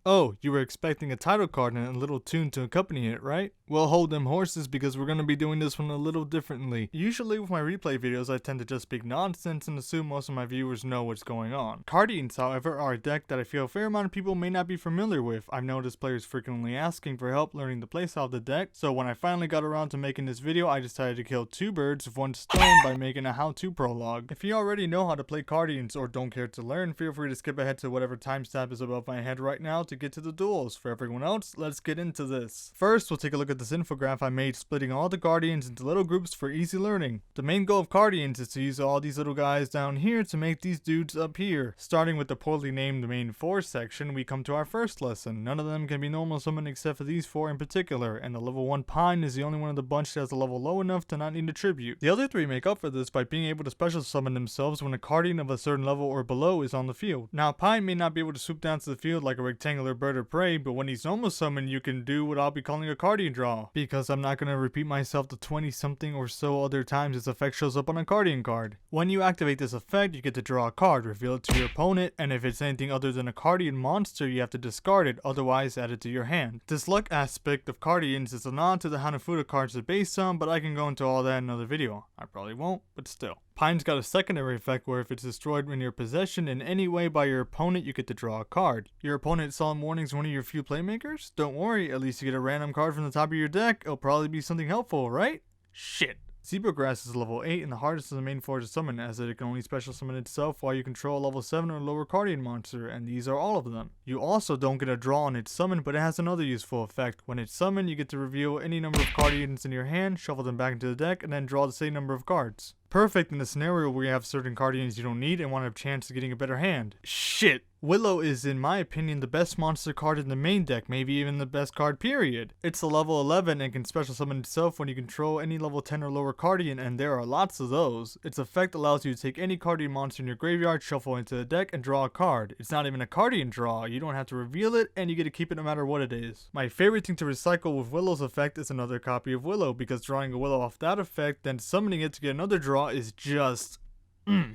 Oh, you were expecting a title card and a little tune to accompany it, right? Well, hold them horses because we're going to be doing this one a little differently. Usually with my replay videos, I tend to just speak nonsense and assume most of my viewers know what's going on. Cardians, however, are a deck that I feel a fair amount of people may not be familiar with. I've noticed players frequently asking for help learning the playstyle of the deck, so when I finally got around to making this video, I decided to kill two birds with one stone by making a how-to prologue. If you already know how to play Cardians or don't care to learn, feel free to skip ahead to whatever timestamp is above my head right now to get to the duels. For everyone else, let's get into this. First, we'll take a look at this infograph I made splitting all the Cardians into little groups for easy learning. The main goal of Cardians is to use all these little guys down here to make these dudes up here. Starting with the poorly named main 4 section, we come to our first lesson. None of them can be normal summoned except for these 4 in particular, and the level 1 Pine is the only one of the bunch that has a level low enough to not need a tribute. The other 3 make up for this by being able to special summon themselves when a Cardian of a certain level or below is on the field. Now, Pine may not be able to swoop down to the field like a rectangular bird of prey, but when he's normal summoned, you can do what I'll be calling a Cardian draw, because I'm not going to repeat myself the 20 something or so other times this effect shows up on a Cardian card. When you activate this effect, you get to draw a card, reveal it to your opponent, and if it's anything other than a Cardian monster, you have to discard it, otherwise add it to your hand. This luck aspect of Cardians is a nod to the Hanafuda cards are based on, but I can go into all that in another video. I probably won't, but still. Pine's got a secondary effect where if it's destroyed in your possession in any way by your opponent, you get to draw a card. Your opponent Solemn Warning's one of your few playmakers? Don't worry, at least you get a random card from the top of your deck. It'll probably be something helpful, right? Shit. Zebragrass is level 8 and the hardest of the main 4 to summon, as it can only special summon itself while you control a level 7 or lower Cardian monster, and these are all of them. You also don't get a draw on its summon, but it has another useful effect. When it's summoned, you get to reveal any number of Cardians in your hand, shuffle them back into the deck, and then draw the same number of cards. Perfect in a scenario where you have certain Cardians you don't need and want a chance of getting a better hand. Shit! Willow is, in my opinion, the best monster card in the main deck, maybe even the best card period. It's a level 11 and can special summon itself when you control any level 10 or lower Cardian, and there are lots of those. Its effect allows you to take any Cardian monster in your graveyard, shuffle into the deck, and draw a card. It's not even a Cardian draw, you don't have to reveal it, and you get to keep it no matter what it is. My favorite thing to recycle with Willow's effect is another copy of Willow, because drawing a Willow off that effect, then summoning it to get another draw is just...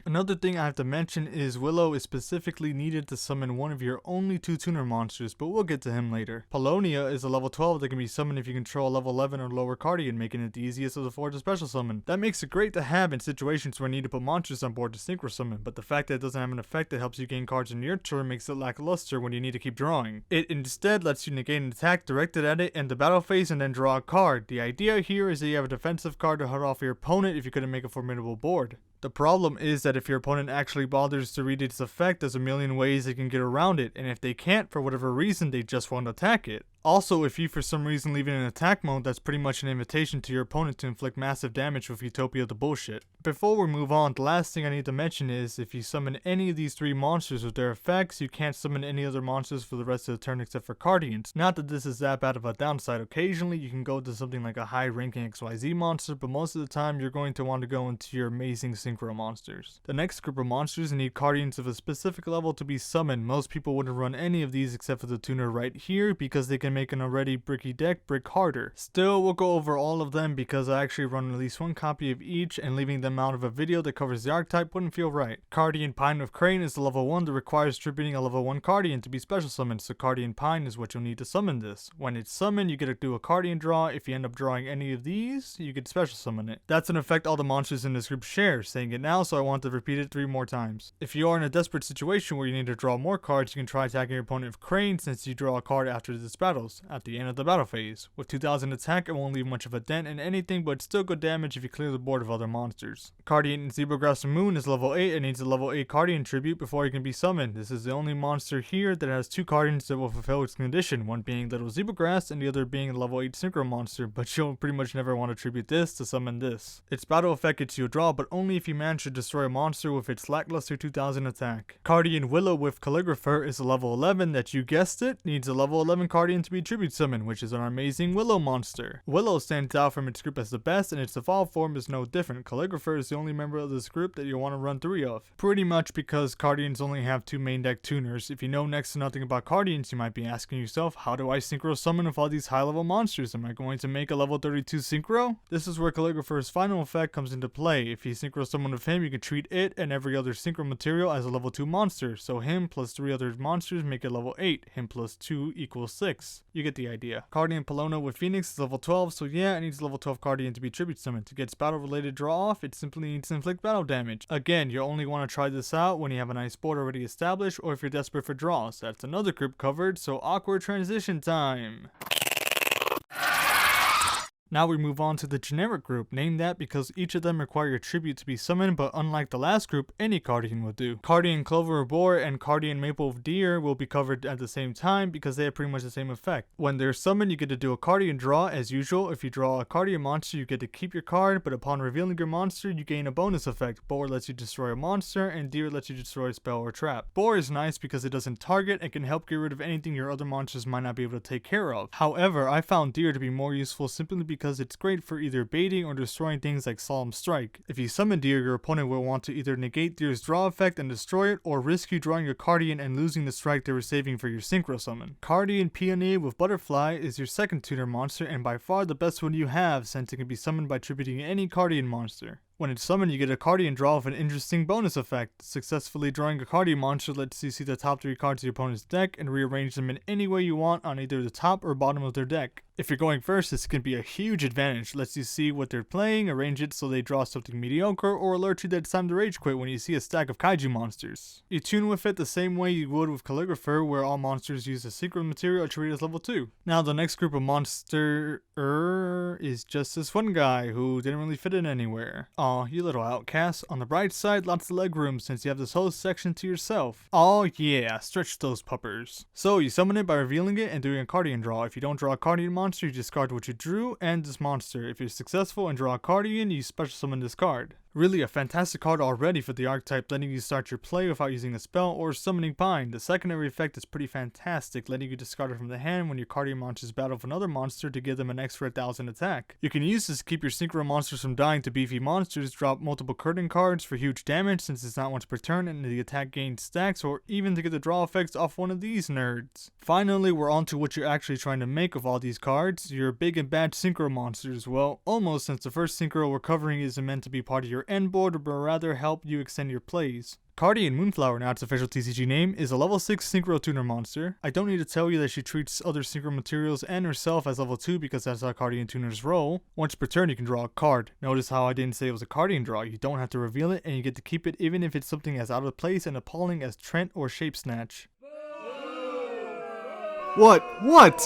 Another thing I have to mention is Willow is specifically needed to summon one of your only 2 tuner monsters, but we'll get to him later. Paulownia is a level 12 that can be summoned if you control a level 11 or lower Cardian, making it the easiest of the 4 to special summon. That makes it great to have in situations where you need to put monsters on board to synchro summon, but the fact that it doesn't have an effect that helps you gain cards in your turn makes it lackluster when you need to keep drawing. It instead lets you negate an attack directed at it in the battle phase and then draw a card. The idea here is that you have a defensive card to hold off your opponent if you couldn't make a formidable board. The problem is that if your opponent actually bothers to read its effect, there's a million ways they can get around it, and if they can't for whatever reason, they just won't attack it. Also, if you for some reason leave it in attack mode, that's pretty much an invitation to your opponent to inflict massive damage with Utopia the bullshit. Before we move on, the last thing I need to mention is, if you summon any of these 3 monsters with their effects, you can't summon any other monsters for the rest of the turn except for Cardians. Not that this is that bad of a downside. Occasionally, you can go to something like a high ranking XYZ monster, but most of the time, you're going to want to go into your amazing synchro monsters. The next group of monsters need Cardians of a specific level to be summoned. Most people wouldn't run any of these except for the tuner right here, because they can make an already bricky deck brick harder. Still, we'll go over all of them because I actually run at least 1 copy of each, and leaving them out of a video that covers the archetype wouldn't feel right. Cardian Pine with Crane is the level 1 that requires tributing a level 1 Cardian to be special summoned, so Cardian Pine is what you'll need to summon this. When it's summoned, you get to do a Cardian draw. If you end up drawing any of these, you can special summon it. That's an effect all the monsters in this group share, saying it now so I want to repeat it 3 more times. If you are in a desperate situation where you need to draw more cards, you can try attacking your opponent with Crane since you draw a card after this battles, at the end of the battle phase. With 2000 attack, it won't leave much of a dent in anything, but it's still good damage if you clear the board of other monsters. Cardian Zebragrass Moon is level 8 and needs a level 8 Cardian tribute before he can be summoned. This is the only monster here that has 2 Cardians that will fulfill its condition, one being Little Zebragrass and the other being a level 8 Synchro monster, but you'll pretty much never want to tribute this to summon this. Its battle effect gets you a draw, but only if you manage to destroy a monster with its lackluster 2000 attack. Cardian Willow with Calligrapher is a level 11 that, you guessed it, needs a level 11 Cardian to be tribute summoned, which is our amazing Willow monster. Willow stands out from its group as the best, and its evolved form is no different. Calligrapher is the only member of this group that you'll want to run 3 of. Pretty much because Cardians only have 2 main deck tuners. If you know next to nothing about Cardians, you might be asking yourself, how do I synchro summon with all these high level monsters? Am I going to make a level 32 synchro? This is where Calligrapher's final effect comes into play. If you synchro summon with him, you can treat it and every other synchro material as a level 2 monster. So him plus 3 other monsters make it level 8. Him plus 2 equals 6. You get the idea. Cardian Paulownia with Phoenix is level 12, so yeah, it needs level 12 Cardian to be tribute summoned. To get its battle related draw off, it simply needs to inflict battle damage. Again, you'll only want to try this out when you have a nice board already established or if you're desperate for draws. That's another group covered, so awkward transition time. Now we move on to the generic group, named that because each of them require a tribute to be summoned, but unlike the last group, any Cardian will do. Cardian Clover or Boar and Cardian Maple of Deer will be covered at the same time because they have pretty much the same effect. When they're summoned, you get to do a Cardian draw as usual. If you draw a Cardian monster, you get to keep your card, but upon revealing your monster, you gain a bonus effect. Boar lets you destroy a monster, and Deer lets you destroy a spell or trap. Boar is nice because it doesn't target and can help get rid of anything your other monsters might not be able to take care of. However, I found Deer to be more useful simply because it's great for either baiting or destroying things like Solemn Strike. If you summon Deer, your opponent will want to either negate Deer's draw effect and destroy it, or risk you drawing your Cardian and losing the strike they were saving for your synchro summon. Cardian Peony with Butterfly is your second tuner monster and by far the best one you have since it can be summoned by tributing any Cardian monster. When it's summoned, you get a Cardian draw with an interesting bonus effect. Successfully drawing a Cardian monster lets you see the top 3 cards of your opponent's deck and rearrange them in any way you want on either the top or bottom of their deck. If you're going first, this can be a huge advantage. Lets you see what they're playing, arrange it so they draw something mediocre, or alert you that it's time to rage quit when you see a stack of kaiju monsters. You tune with it the same way you would with Calligrapher, where all monsters use a secret material treated as level 2. Now the next group of monster is just this one guy who didn't really fit in anywhere. Aw, you little outcast. On the bright side, lots of leg room since you have this whole section to yourself. Aw yeah, stretch those puppers. So you summon it by revealing it and doing a Cardian draw. If you don't draw a Cardian monster, you discard what you drew and this monster. If you're successful and draw a Cardian, you special summon this card. Really a fantastic card already for the archetype, letting you start your play without using a spell or summoning Pine. The secondary effect is pretty fantastic, letting you discard it from the hand when your Cardian monsters battle with another monster to give them an extra 1000 attack. You can use this to keep your synchro monsters from dying to beefy monsters, drop multiple curtain cards for huge damage since it's not once per turn and the attack gain stacks, or even to get the draw effects off one of these nerds. Finally, we're on to what you're actually trying to make of all these cards, your big and bad synchro monsters. Well, almost, since the first synchro we're covering isn't meant to be part of your end board, but rather help you extend your plays. Cardian Moonflower, now its official TCG name, is a level 6 synchro tuner monster. I don't need to tell you that she treats other synchro materials and herself as level 2 because that's how Cardian tuners roll. Once per turn you can draw a card. Notice how I didn't say it was a Cardian draw. You don't have to reveal it and you get to keep it even if it's something as out of place and appalling as Trent or Shape Snatch. What?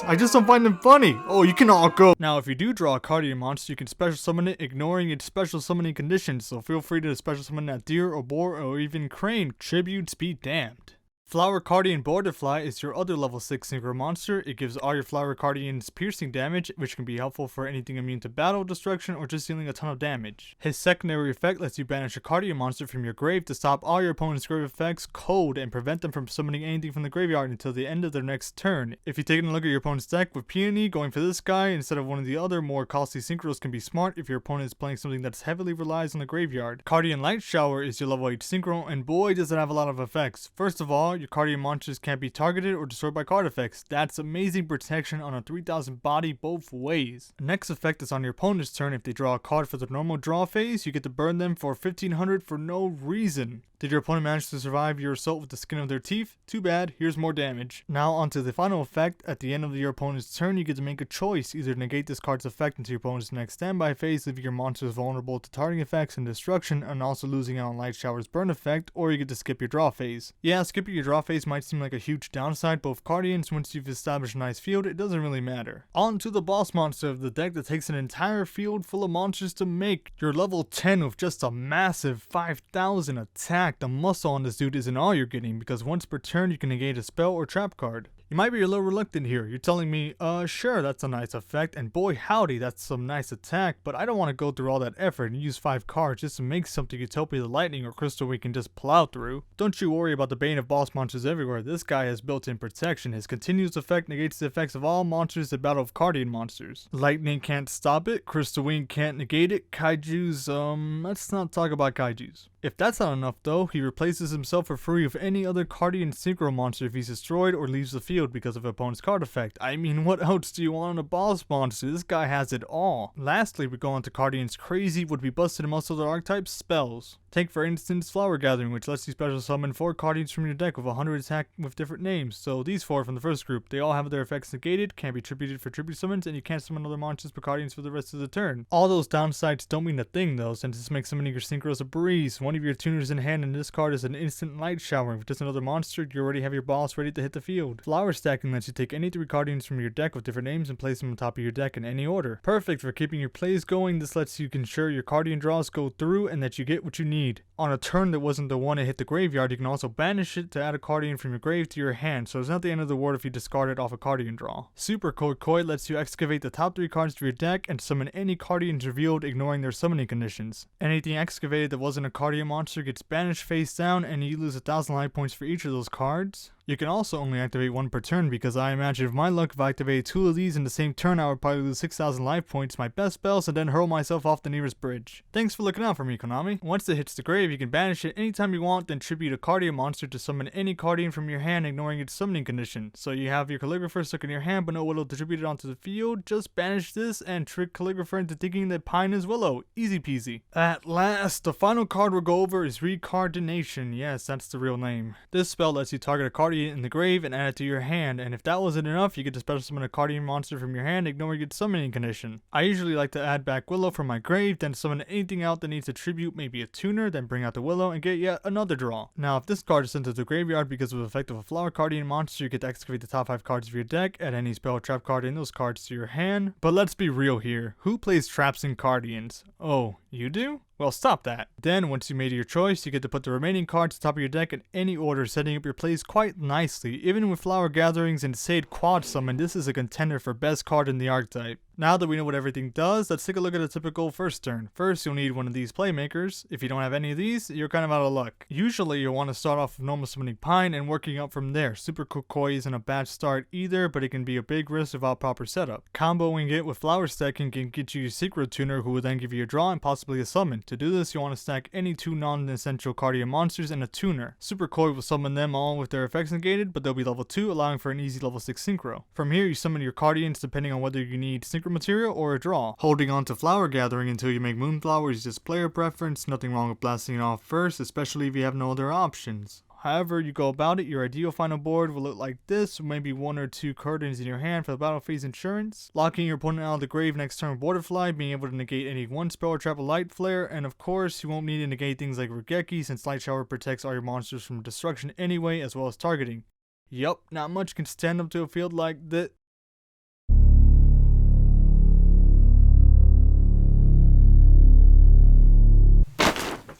I just don't find them funny. Oh, you can all go. Now, if you do draw a Cardian monster, you can special summon it, ignoring its special summoning conditions, so feel free to special summon that Deer or Boar or even Crane. Tributes be damned. Flower Cardian Boardefly is your other level 6 synchro monster. It gives all your Flower Cardians piercing damage, which can be helpful for anything immune to battle, destruction, or just dealing a ton of damage. His secondary effect lets you banish a Cardian monster from your grave to stop all your opponent's grave effects cold and prevent them from summoning anything from the graveyard until the end of their next turn. If you take a look at your opponent's deck with Peony, going for this guy instead of one of the other more costly synchros can be smart if your opponent is playing something that heavily relies on the graveyard. Cardian Lightshower is your level 8 synchro, and boy does it have a lot of effects. First of all, your Cardian monsters can't be targeted or destroyed by card effects. That's amazing protection on a 3000 body both ways. Next effect is on your opponent's turn. If they draw a card for the normal draw phase, you get to burn them for 1500 for no reason. Did your opponent manage to survive your assault with the skin of their teeth? Too bad, here's more damage. Now onto the final effect. At the end of your opponent's turn, you get to make a choice. Either negate this card's effect into your opponent's next standby phase, leaving your monsters vulnerable to targeting effects and destruction, and also losing out on Lightshower's burn effect, or you get to skip your draw phase. Yeah, skipping your draw phase might seem like a huge downside, but with Cardians, once you've established a nice field, it doesn't really matter. On to the boss monster of the deck that takes an entire field full of monsters to make. You're level 10 with just a massive 5000 attack. The muscle on this dude isn't all you're getting, because once per turn you can negate a spell or trap card. You might be a little reluctant here. You're telling me, sure, that's a nice effect, and boy howdy, that's some nice attack, but I don't want to go through all that effort and use 5 cards just to make something Utopia the Lightning or Crystal we can just plow through. Don't you worry about the bane of boss monsters everywhere. This guy has built-in protection. His continuous effect negates the effects of all monsters that battle of Cardian monsters. Lightning can't stop it, Crystal Wing can't negate it, Kaiju's, let's not talk about Kaijus. If that's not enough though, he replaces himself for free with any other Cardian synchro monster if he's destroyed or leaves the field because of opponent's card effect. I mean, what else do you want on a boss monster? This guy has it all. Lastly, we go on to Cardian's crazy, would be busted in most other archetypes, spells. Take for instance Flower Gathering, which lets you special summon 4 Cardians from your deck with 100 attack with different names. So these 4 from the first group, they all have their effects negated, can't be tributed for tribute summons, and you can't summon other monsters per Cardians for the rest of the turn. All those downsides don't mean a thing though, since this makes summoning your synchros a breeze. One of your tuners in hand in this card is an instant Lightshower. If just another monster, you already have your boss ready to hit the field. Flower Stacking lets you take any 3 Cardians from your deck with different names and place them on top of your deck in any order. Perfect for keeping your plays going. This lets you ensure your Cardian draws go through and that you get what you need. On a turn that wasn't the one to hit the graveyard, you can also banish it to add a Cardian from your grave to your hand, so it's not the end of the world if you discard it off a Cardian draw. Super Koi lets you excavate the top 3 cards of your deck and summon any Cardians revealed ignoring their summoning conditions. Anything excavated that wasn't a Cardian monster gets banished face down and you lose 1,000 life points for each of those cards. You can also only activate 1 per turn because I imagine if my luck, if I activated 2 of these in the same turn, I would probably lose 6,000 life points, my best spells, and then hurl myself off the nearest bridge. Thanks for looking out for me, Konami. Once it hits the grave, you can banish it anytime you want, then tribute a Cardian monster to summon any Cardian from your hand ignoring its summoning condition. So you have your Calligrapher stuck in your hand but no Willow to tribute it onto the field, just banish this and trick Calligrapher into thinking that Pine is Willow. Easy peasy. At last, the final card we'll go over is Recardination. Yes, that's the real name. This spell lets you target a Cardian in the grave and add it to your hand, and if that wasn't enough, you get to special summon a Cardian monster from your hand ignoring its summoning condition. I usually like to add back Willow from my grave, then summon anything out that needs a tribute, maybe a tuner, then bring out the Willow and get yet another draw. Now if this card is sent to the graveyard because of the effect of a Flower Cardian monster, you get to excavate the top 5 cards of your deck, add any spell or trap card in those cards to your hand. But let's be real here, who plays traps in Cardians? Oh, you do? Well, stop that. Then, once you made your choice, you get to put the remaining cards atop of your deck in any order, setting up your plays quite nicely. Even with Flower Gatherings and Sade Quad Summon, this is a contender for best card in the archetype. Now that we know what everything does, let's take a look at a typical first turn. First, you'll need one of these playmakers. If you don't have any of these, you're kind of out of luck. Usually, you'll want to start off with normal summoning Pine and working up from there. Super Koi isn't a bad start either, but it can be a big risk without proper setup. Comboing it with Flower Stacking can get you your Secret Tuner, who will then give you a draw and possibly a summon. To do this, you want to stack any 2 non-essential Cardian monsters and a tuner. Super Koi will summon them all with their effects negated, but they'll be level 2, allowing for an easy level 6 synchro. From here, you summon your Cardians depending on whether you need synchro material or a draw. Holding on to Flower Gathering until you make Moonflower is just player preference, nothing wrong with blasting it off first, especially if you have no other options. However you go about it, your ideal final board will look like this, with maybe 1 or 2 Cardians in your hand for the battle phase insurance, locking your opponent out of the grave next turn with Boardefly, being able to negate any 1 spell or trap with Lightflare, and of course, you won't need to negate things like Regeki since Lightshower protects all your monsters from destruction anyway, as well as targeting. Yup, not much can stand up to a field like that.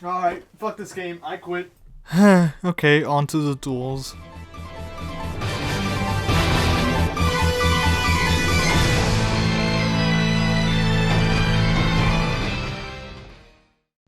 Alright, fuck this game, I quit. Okay, on to the duels.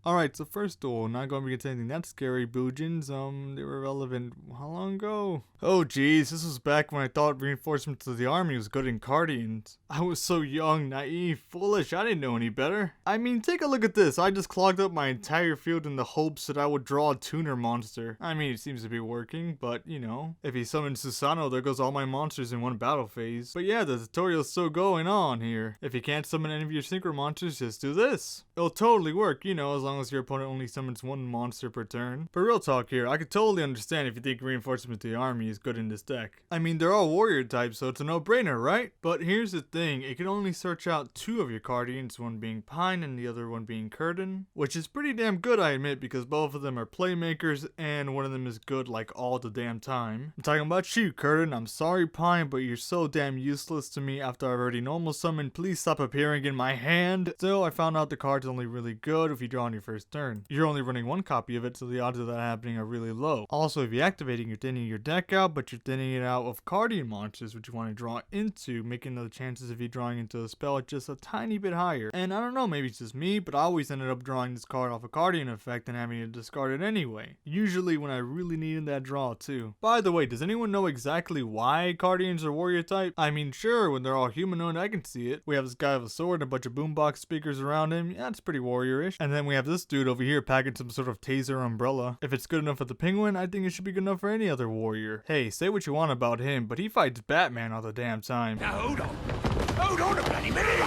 Alright, so first duel, not going to be anything that scary, Boojins. They were relevant how long ago? Oh geez, this was back when I thought reinforcements to the army was good in Cardians. I was so young, naive, foolish, I didn't know any better. I mean, take a look at this, I just clogged up my entire field in the hopes that I would draw a tuner monster. I mean, it seems to be working, but you know, if he summons Susano, there goes all my monsters in one battle phase. But yeah, the tutorial's still going on here. If you can't summon any of your synchro monsters, just do this. It'll totally work, you know, as long as your opponent only summons 1 monster per turn. But real talk here, I could totally understand if you think reinforcement to the army is good in this deck. I mean, they're all warrior types, so it's a no-brainer, right? But here's the thing, it can only search out 2 of your Cardians, one being Pine and the other one being Cardian, which is pretty damn good, I admit, because both of them are playmakers and one of them is good like all the damn time. I'm talking about you, Cardian. I'm sorry, Pine, but you're so damn useless to me after I've already normal summoned. Please stop appearing in my hand. Still, I found out the card's only really good if you draw on your first turn. You're only running one copy of it, so the odds of that happening are really low. Also, if you're activating, you're thinning your deck out, but you're thinning it out of Cardian monsters, which you want to draw into, making the chances of you drawing into a spell just a tiny bit higher. And I don't know, maybe it's just me, but I always ended up drawing this card off a Cardian effect and having to discard it anyway. Usually when I really needed that draw too. By the way, does anyone know exactly why Cardians are warrior type? I mean, sure, when they're all humanoid, I can see it. We have this guy with a sword and a bunch of boombox speakers around him. Yeah, it's pretty warriorish. And then we have this dude over here packing some sort of taser umbrella. If it's good enough for the penguin, I think it should be good enough for any other warrior. Hey, say what you want about him, but he fights Batman all the damn time. Now hold on. Hold on a bloody minute.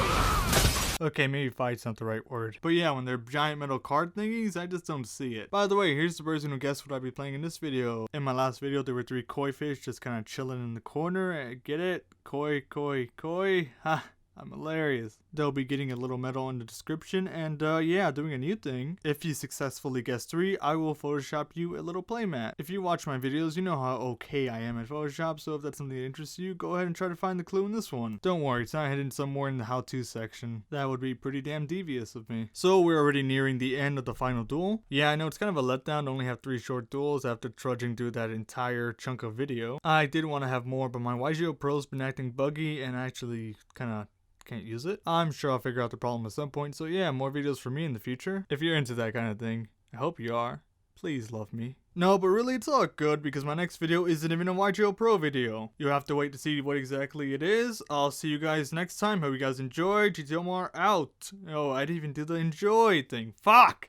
Okay, maybe fight's not the right word. But yeah, when they're giant metal card thingies, I just don't see it. By the way, here's the person who guessed what I'd be playing in this video. In my last video, there were 3 koi fish just kind of chilling in the corner. Get it? Koi, koi, koi. Ha. I'm hilarious. They'll be getting a little medal in the description, and yeah, doing a new thing. If you successfully guess 3, I will Photoshop you a little playmat. If you watch my videos, you know how okay I am at Photoshop, so if that's something that interests you, go ahead and try to find the clue in this one. Don't worry, it's not hidden somewhere in the how-to section. That would be pretty damn devious of me. So we're already nearing the end of the final duel. Yeah, I know it's kind of a letdown to only have 3 short duels after trudging through that entire chunk of video. I did want to have more, but my YGOpro's been acting buggy and I actually kind of can't use it. I'm sure I'll figure out the problem at some point, so yeah, more videos for me in the future. If you're into that kind of thing, I hope you are. Please love me. No, but really it's all good because my next video isn't even a YGOpro video. You'll have to wait to see what exactly it is. I'll see you guys next time. Hope you guys enjoyed. GTOMR out. Oh, I didn't even do the enjoy thing. Fuck!